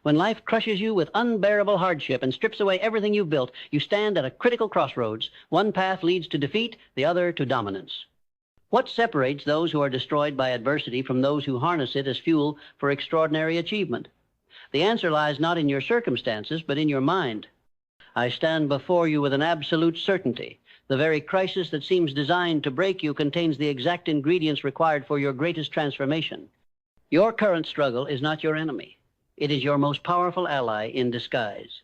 When life crushes you with unbearable hardship and strips away everything you've built, you stand at a critical crossroads. One path leads to defeat, the other to dominance. What separates those who are destroyed by adversity from those who harness it as fuel for extraordinary achievement? The answer lies not in your circumstances, but in your mind. I stand before you with an absolute certainty. The very crisis that seems designed to break you contains the exact ingredients required for your greatest transformation. Your current struggle is not your enemy. It is your most powerful ally in disguise.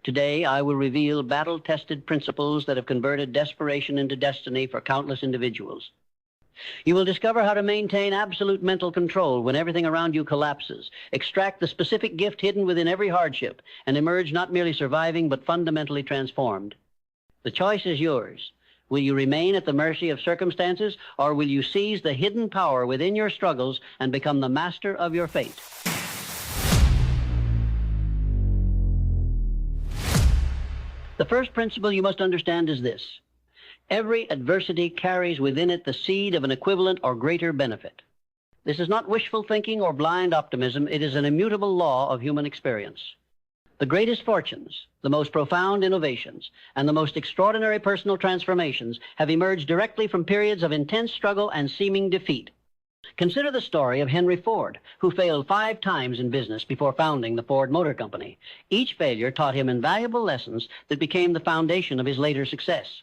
Today, I will reveal battle-tested principles that have converted desperation into destiny for countless individuals. You will discover how to maintain absolute mental control when everything around you collapses, extract the specific gift hidden within every hardship, and emerge not merely surviving but fundamentally transformed. The choice is yours. Will you remain at the mercy of circumstances, or will you seize the hidden power within your struggles and become the master of your fate? The first principle you must understand is this. Every adversity carries within it the seed of an equivalent or greater benefit. This is not wishful thinking or blind optimism. It is an immutable law of human experience. The greatest fortunes, the most profound innovations, and the most extraordinary personal transformations have emerged directly from periods of intense struggle and seeming defeat. Consider the story of Henry Ford, who failed 5 times in business before founding the Ford Motor Company. Each failure taught him invaluable lessons that became the foundation of his later success.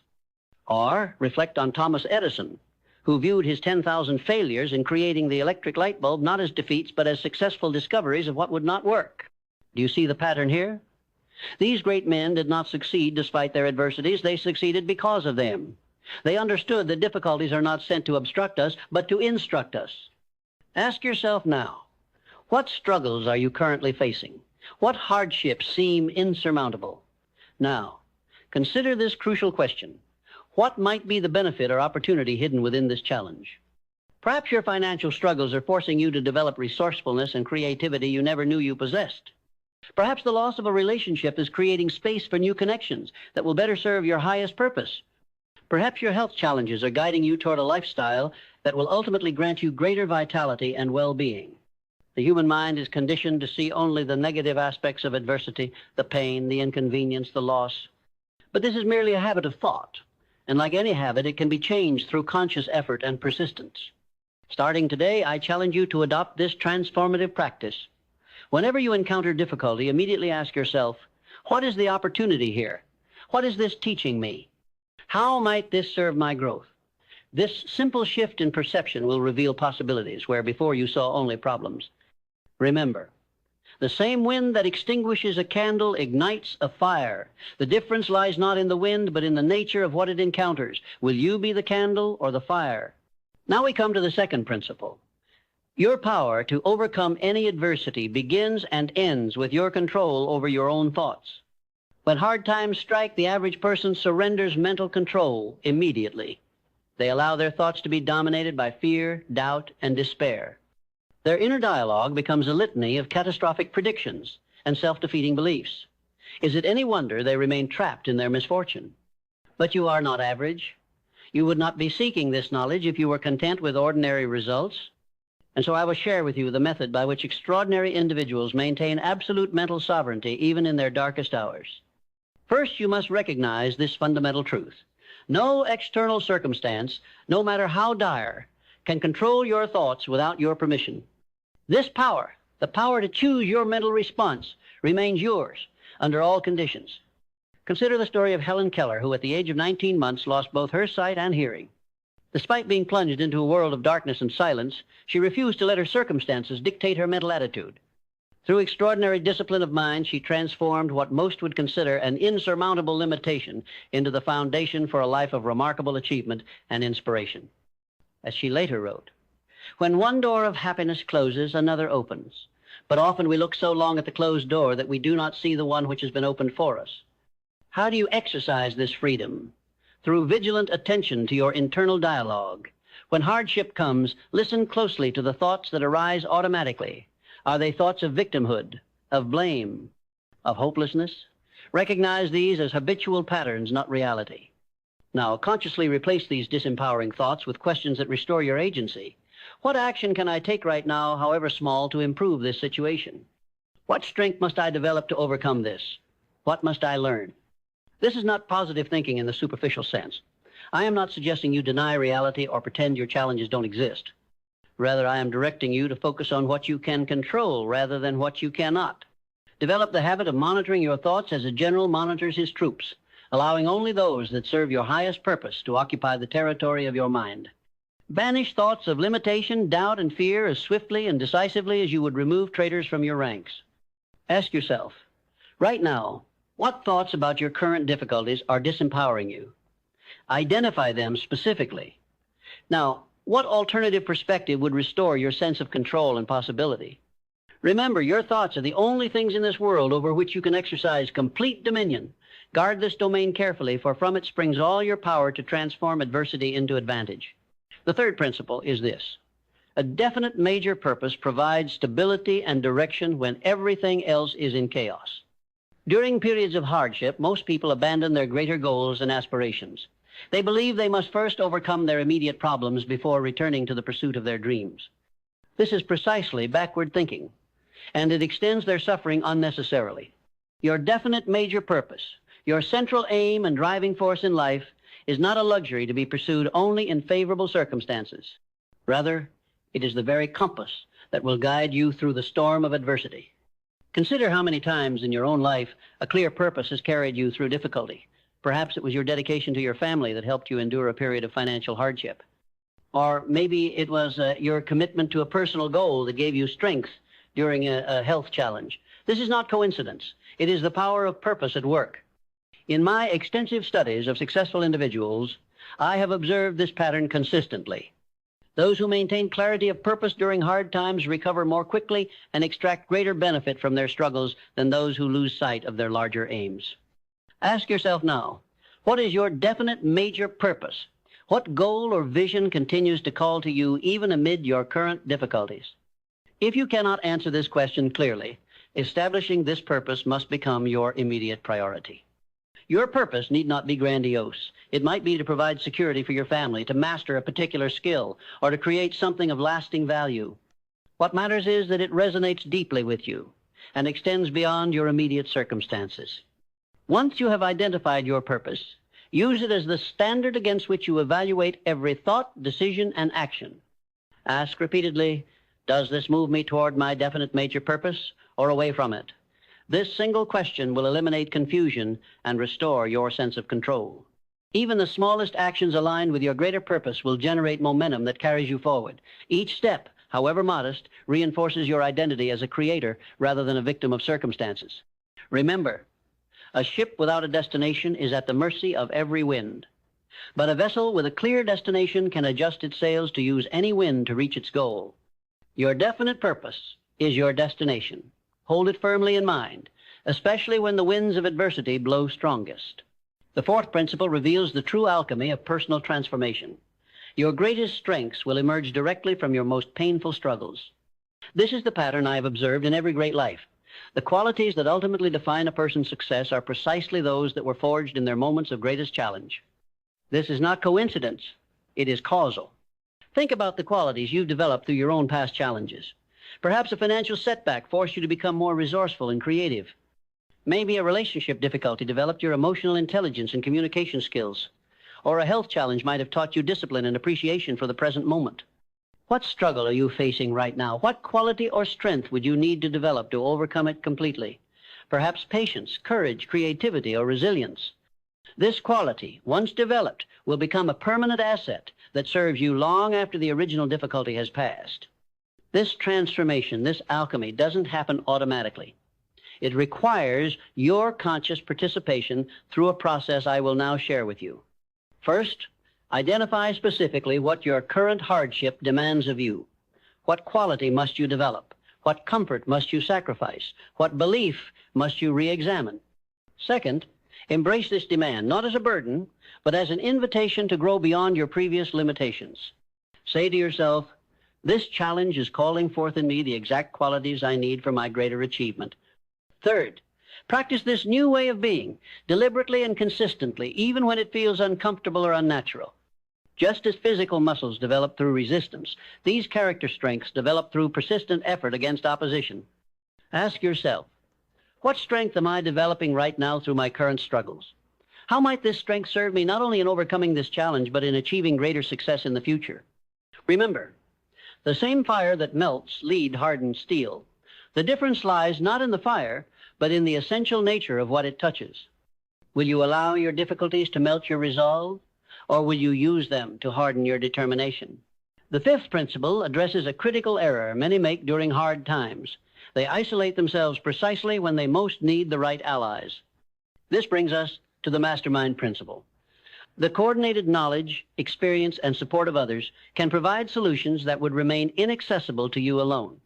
Or reflect on Thomas Edison, who viewed his 10,000 failures in creating the electric light bulb not as defeats but as successful discoveries of what would not work. Do you see the pattern here? These great men did not succeed despite their adversities. They succeeded because of them. They understood that difficulties are not sent to obstruct us, but to instruct us. Ask yourself now, what struggles are you currently facing? What hardships seem insurmountable? Now, consider this crucial question. What might be the benefit or opportunity hidden within this challenge? Perhaps your financial struggles are forcing you to develop resourcefulness and creativity you never knew you possessed. Perhaps the loss of a relationship is creating space for new connections that will better serve your highest purpose. Perhaps your health challenges are guiding you toward a lifestyle that will ultimately grant you greater vitality and well-being. The human mind is conditioned to see only the negative aspects of adversity, the pain, the inconvenience, the loss. But this is merely a habit of thought. And like any habit, it can be changed through conscious effort and persistence. Starting today, I challenge you to adopt this transformative practice. Whenever you encounter difficulty, immediately ask yourself, what is the opportunity here? What is this teaching me? How might this serve my growth? This simple shift in perception will reveal possibilities where before you saw only problems. Remember, the same wind that extinguishes a candle ignites a fire. The difference lies not in the wind, but in the nature of what it encounters. Will you be the candle or the fire? Now we come to the second principle. Your power to overcome any adversity begins and ends with your control over your own thoughts. When hard times strike, the average person surrenders mental control immediately. They allow their thoughts to be dominated by fear, doubt, and despair. Their inner dialogue becomes a litany of catastrophic predictions and self-defeating beliefs. Is it any wonder they remain trapped in their misfortune? But you are not average. You would not be seeking this knowledge if you were content with ordinary results. And so I will share with you the method by which extraordinary individuals maintain absolute mental sovereignty even in their darkest hours. First, you must recognize this fundamental truth. No external circumstance, no matter how dire, can control your thoughts without your permission. This power, the power to choose your mental response, remains yours under all conditions. Consider the story of Helen Keller, who at the age of 19 months lost both her sight and hearing. Despite being plunged into a world of darkness and silence, she refused to let her circumstances dictate her mental attitude. Through extraordinary discipline of mind, she transformed what most would consider an insurmountable limitation into the foundation for a life of remarkable achievement and inspiration. As she later wrote, "When one door of happiness closes, another opens. But often we look so long at the closed door that we do not see the one which has been opened for us." How do you exercise this freedom? Through vigilant attention to your internal dialogue. When hardship comes, listen closely to the thoughts that arise automatically. Are they thoughts of victimhood, of blame, of hopelessness? Recognize these as habitual patterns, not reality. Now, consciously replace these disempowering thoughts with questions that restore your agency. What action can I take right now, however small, to improve this situation? What strength must I develop to overcome this? What must I learn? This is not positive thinking in the superficial sense. I am not suggesting you deny reality or pretend your challenges don't exist. Rather, I am directing you to focus on what you can control rather than what you cannot. Develop the habit of monitoring your thoughts as a general monitors his troops, allowing only those that serve your highest purpose to occupy the territory of your mind. Banish thoughts of limitation, doubt, and fear as swiftly and decisively as you would remove traitors from your ranks. Ask yourself, right now, what thoughts about your current difficulties are disempowering you? Identify them specifically. Now, what alternative perspective would restore your sense of control and possibility? Remember, your thoughts are the only things in this world over which you can exercise complete dominion. Guard this domain carefully, for from it springs all your power to transform adversity into advantage. The third principle is this: a definite major purpose provides stability and direction when everything else is in chaos. During periods of hardship, most people abandon their greater goals and aspirations. They believe they must first overcome their immediate problems before returning to the pursuit of their dreams. This is precisely backward thinking, and it extends their suffering unnecessarily. Your definite major purpose, your central aim and driving force in life, is not a luxury to be pursued only in favorable circumstances. Rather, it is the very compass that will guide you through the storm of adversity. Consider how many times in your own life a clear purpose has carried you through difficulty. Perhaps it was your dedication to your family that helped you endure a period of financial hardship. Or maybe it was your commitment to a personal goal that gave you strength during a health challenge. This is not coincidence. It is the power of purpose at work. In my extensive studies of successful individuals, I have observed this pattern consistently. Those who maintain clarity of purpose during hard times recover more quickly and extract greater benefit from their struggles than those who lose sight of their larger aims. Ask yourself now, what is your definite major purpose? What goal or vision continues to call to you even amid your current difficulties? If you cannot answer this question clearly, establishing this purpose must become your immediate priority. Your purpose need not be grandiose. It might be to provide security for your family, to master a particular skill, or to create something of lasting value. What matters is that it resonates deeply with you and extends beyond your immediate circumstances. Once you have identified your purpose, use it as the standard against which you evaluate every thought, decision, and action. Ask repeatedly, does this move me toward my definite major purpose or away from it? This single question will eliminate confusion and restore your sense of control. Even the smallest actions aligned with your greater purpose will generate momentum that carries you forward. Each step, however modest, reinforces your identity as a creator rather than a victim of circumstances. Remember, a ship without a destination is at the mercy of every wind. But a vessel with a clear destination can adjust its sails to use any wind to reach its goal. Your definite purpose is your destination. Hold it firmly in mind, especially when the winds of adversity blow strongest. The fourth principle reveals the true alchemy of personal transformation. Your greatest strengths will emerge directly from your most painful struggles. This is the pattern I have observed in every great life. The qualities that ultimately define a person's success are precisely those that were forged in their moments of greatest challenge. This is not coincidence. It is causal. Think about the qualities you've developed through your own past challenges. Perhaps a financial setback forced you to become more resourceful and creative. Maybe a relationship difficulty developed your emotional intelligence and communication skills. Or a health challenge might have taught you discipline and appreciation for the present moment. What struggle are you facing right now? What quality or strength would you need to develop to overcome it completely? Perhaps patience, courage, creativity, or resilience. This quality, once developed, will become a permanent asset that serves you long after the original difficulty has passed. This transformation, this alchemy, doesn't happen automatically. It requires your conscious participation through a process I will now share with you. First, identify specifically what your current hardship demands of you. What quality must you develop? What comfort must you sacrifice? What belief must you re-examine? Second, embrace this demand, not as a burden, but as an invitation to grow beyond your previous limitations. Say to yourself, this challenge is calling forth in me the exact qualities I need for my greater achievement. Third, practice this new way of being, deliberately and consistently, even when it feels uncomfortable or unnatural. Just as physical muscles develop through resistance, these character strengths develop through persistent effort against opposition. Ask yourself, what strength am I developing right now through my current struggles? How might this strength serve me not only in overcoming this challenge, but in achieving greater success in the future? Remember, the same fire that melts lead hardens steel. The difference lies not in the fire, but in the essential nature of what it touches. Will you allow your difficulties to melt your resolve, or will you use them to harden your determination? The fifth principle addresses a critical error many make during hard times. They isolate themselves precisely when they most need the right allies. This brings us to the Mastermind Principle. The coordinated knowledge, experience, and support of others can provide solutions that would remain inaccessible to you alone.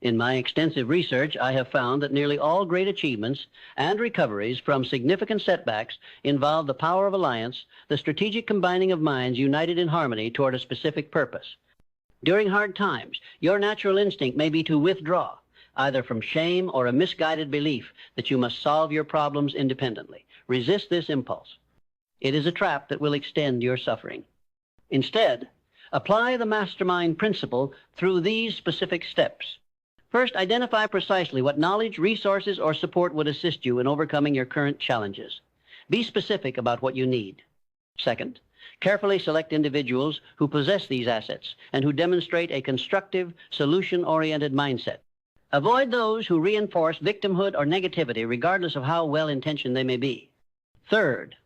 In my extensive research, I have found that nearly all great achievements and recoveries from significant setbacks involve the power of alliance, the strategic combining of minds united in harmony toward a specific purpose. During hard times, your natural instinct may be to withdraw, either from shame or a misguided belief that you must solve your problems independently. Resist this impulse. It is a trap that will extend your suffering. Instead, apply the Mastermind Principle through these specific steps. First, identify precisely what knowledge, resources, or support would assist you in overcoming your current challenges. Be specific about what you need. Second, carefully select individuals who possess these assets and who demonstrate a constructive, solution-oriented mindset. Avoid those who reinforce victimhood or negativity, regardless of how well-intentioned they may be. Third,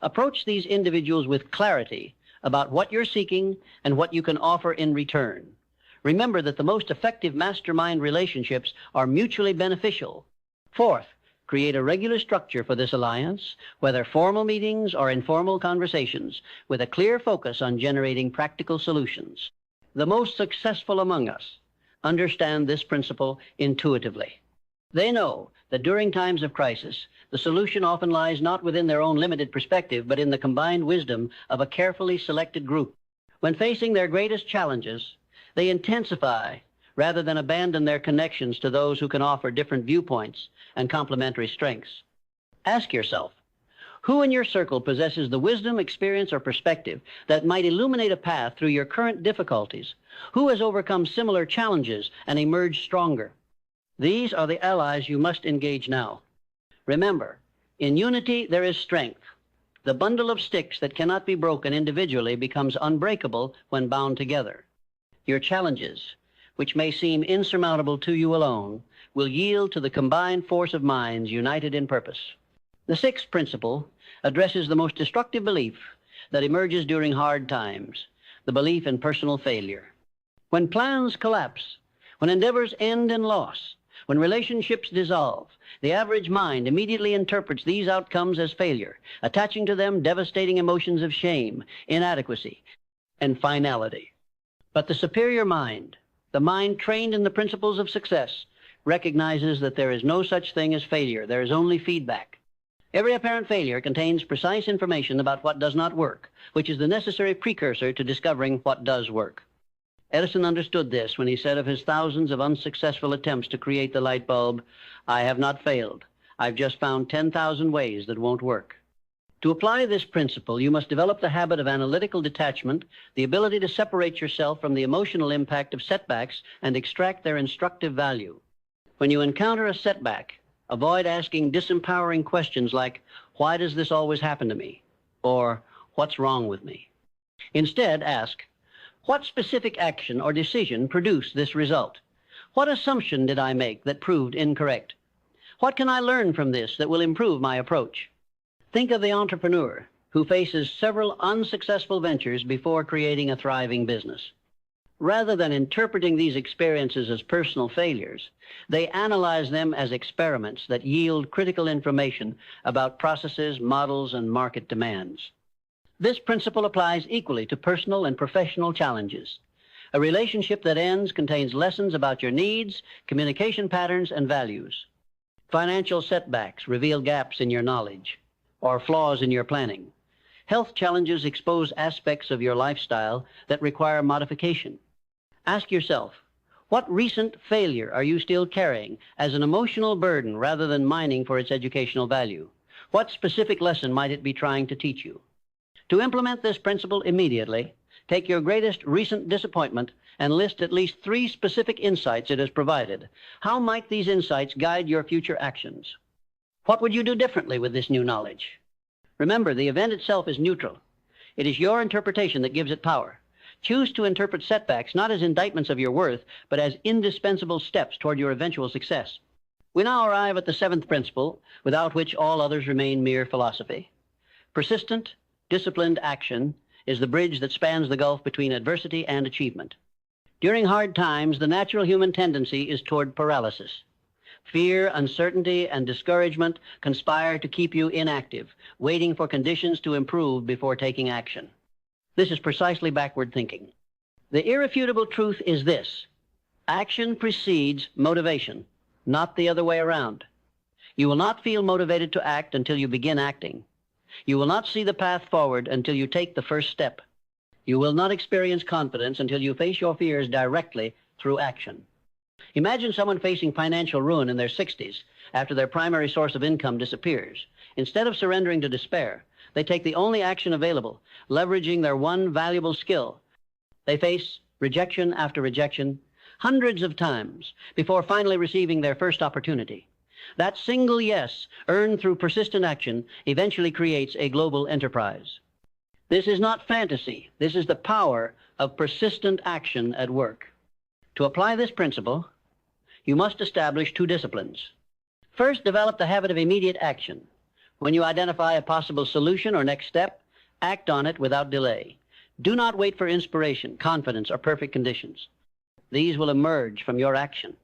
approach these individuals with clarity about what you're seeking and what you can offer in return. Remember that the most effective mastermind relationships are mutually beneficial. Fourth, create a regular structure for this alliance, whether formal meetings or informal conversations, with a clear focus on generating practical solutions. The most successful among us understand this principle intuitively. They know that during times of crisis, the solution often lies not within their own limited perspective, but in the combined wisdom of a carefully selected group. When facing their greatest challenges, they intensify rather than abandon their connections to those who can offer different viewpoints and complementary strengths. Ask yourself, who in your circle possesses the wisdom, experience, or perspective that might illuminate a path through your current difficulties? Who has overcome similar challenges and emerged stronger? These are the allies you must engage now. Remember, in unity there is strength. The bundle of sticks that cannot be broken individually becomes unbreakable when bound together. Your challenges, which may seem insurmountable to you alone, will yield to the combined force of minds united in purpose. The sixth principle addresses the most destructive belief that emerges during hard times, the belief in personal failure. When plans collapse, when endeavors end in loss, when relationships dissolve, the average mind immediately interprets these outcomes as failure, attaching to them devastating emotions of shame, inadequacy, and finality. But the superior mind, the mind trained in the principles of success, recognizes that there is no such thing as failure. There is only feedback. Every apparent failure contains precise information about what does not work, which is the necessary precursor to discovering what does work. Edison understood this when he said of his thousands of unsuccessful attempts to create the light bulb, "I have not failed. I've just found 10,000 ways that won't work." To apply this principle, you must develop the habit of analytical detachment, the ability to separate yourself from the emotional impact of setbacks and extract their instructive value. When you encounter a setback, avoid asking disempowering questions like, "Why does this always happen to me?" or "What's wrong with me?" Instead, ask, "What specific action or decision produced this result? What assumption did I make that proved incorrect? What can I learn from this that will improve my approach?" Think of the entrepreneur who faces several unsuccessful ventures before creating a thriving business. Rather than interpreting these experiences as personal failures, they analyze them as experiments that yield critical information about processes, models, and market demands. This principle applies equally to personal and professional challenges. A relationship that ends contains lessons about your needs, communication patterns, and values. Financial setbacks reveal gaps in your knowledge or flaws in your planning. Health challenges expose aspects of your lifestyle that require modification. Ask yourself, what recent failure are you still carrying as an emotional burden rather than mining for its educational value? What specific lesson might it be trying to teach you? To implement this principle immediately, take your greatest recent disappointment and list at least 3 specific insights it has provided. How might these insights guide your future actions? What would you do differently with this new knowledge? Remember, the event itself is neutral. It is your interpretation that gives it power. Choose to interpret setbacks not as indictments of your worth, but as indispensable steps toward your eventual success. We now arrive at the 7th principle, without which all others remain mere philosophy. Persistent, disciplined action is the bridge that spans the gulf between adversity and achievement. During hard times, the natural human tendency is toward paralysis. Fear, uncertainty, and discouragement conspire to keep you inactive, waiting for conditions to improve before taking action. This is precisely backward thinking. The irrefutable truth is this: action precedes motivation, not the other way around. You will not feel motivated to act until you begin acting. You will not see the path forward until you take the first step. You will not experience confidence until you face your fears directly through action. Imagine someone facing financial ruin in their 60s after their primary source of income disappears. Instead of surrendering to despair, they take the only action available, leveraging their one valuable skill. They face rejection after rejection, hundreds of times, before finally receiving their first opportunity. That single yes, earned through persistent action, eventually creates a global enterprise. This is not fantasy. This is the power of persistent action at work. To apply this principle, you must establish 2 disciplines. First, develop the habit of immediate action. When you identify a possible solution or next step, act on it without delay. Do not wait for inspiration, confidence, or perfect conditions. These will emerge from your action,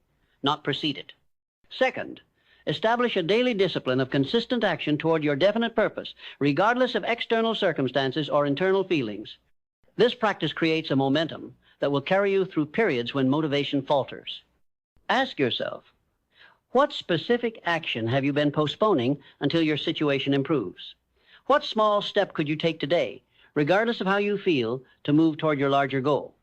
not precede it. Second, establish a daily discipline of consistent action toward your definite purpose, regardless of external circumstances or internal feelings. This practice creates a momentum that will carry you through periods when motivation falters. Ask yourself, what specific action have you been postponing until your situation improves? What small step could you take today, regardless of how you feel, to move toward your larger goal?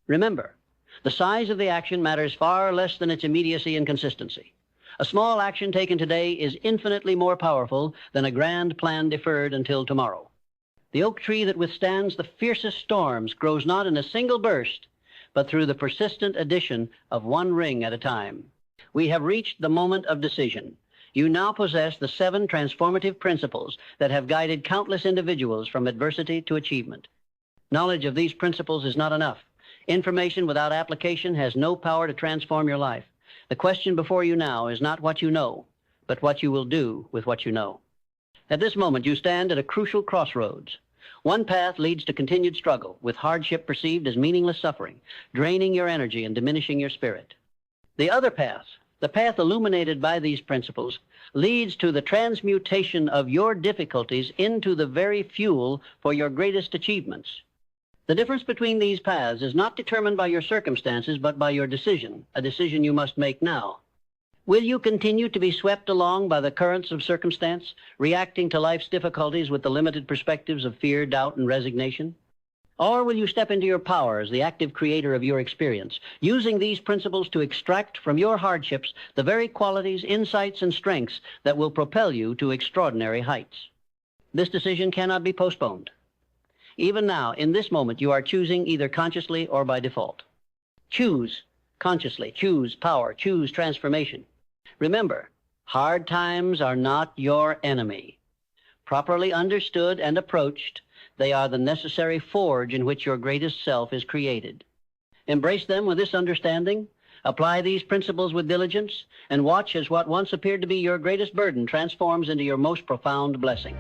Remember, the size of the action matters far less than its immediacy and consistency. A small action taken today is infinitely more powerful than a grand plan deferred until tomorrow. The oak tree that withstands the fiercest storms grows not in a single burst, but through the persistent addition of one ring at a time. We have reached the moment of decision. You now possess the 7 transformative principles that have guided countless individuals from adversity to achievement. Knowledge of these principles is not enough. Information without application has no power to transform your life. The question before you now is not what you know, but what you will do with what you know. At this moment, you stand at a crucial crossroads. One path leads to continued struggle, with hardship perceived as meaningless suffering, draining your energy and diminishing your spirit. The other path, the path illuminated by these principles, leads to the transmutation of your difficulties into the very fuel for your greatest achievements. The difference between these paths is not determined by your circumstances, but by your decision, a decision you must make now. Will you continue to be swept along by the currents of circumstance, reacting to life's difficulties with the limited perspectives of fear, doubt, and resignation? Or will you step into your power as the active creator of your experience, using these principles to extract from your hardships the very qualities, insights, and strengths that will propel you to extraordinary heights? This decision cannot be postponed. Even now, in this moment, you are choosing either consciously or by default. Choose consciously. Choose power. Choose transformation. Remember, hard times are not your enemy. Properly understood and approached, they are the necessary forge in which your greatest self is created. Embrace them with this understanding, apply these principles with diligence, and watch as what once appeared to be your greatest burden transforms into your most profound blessing.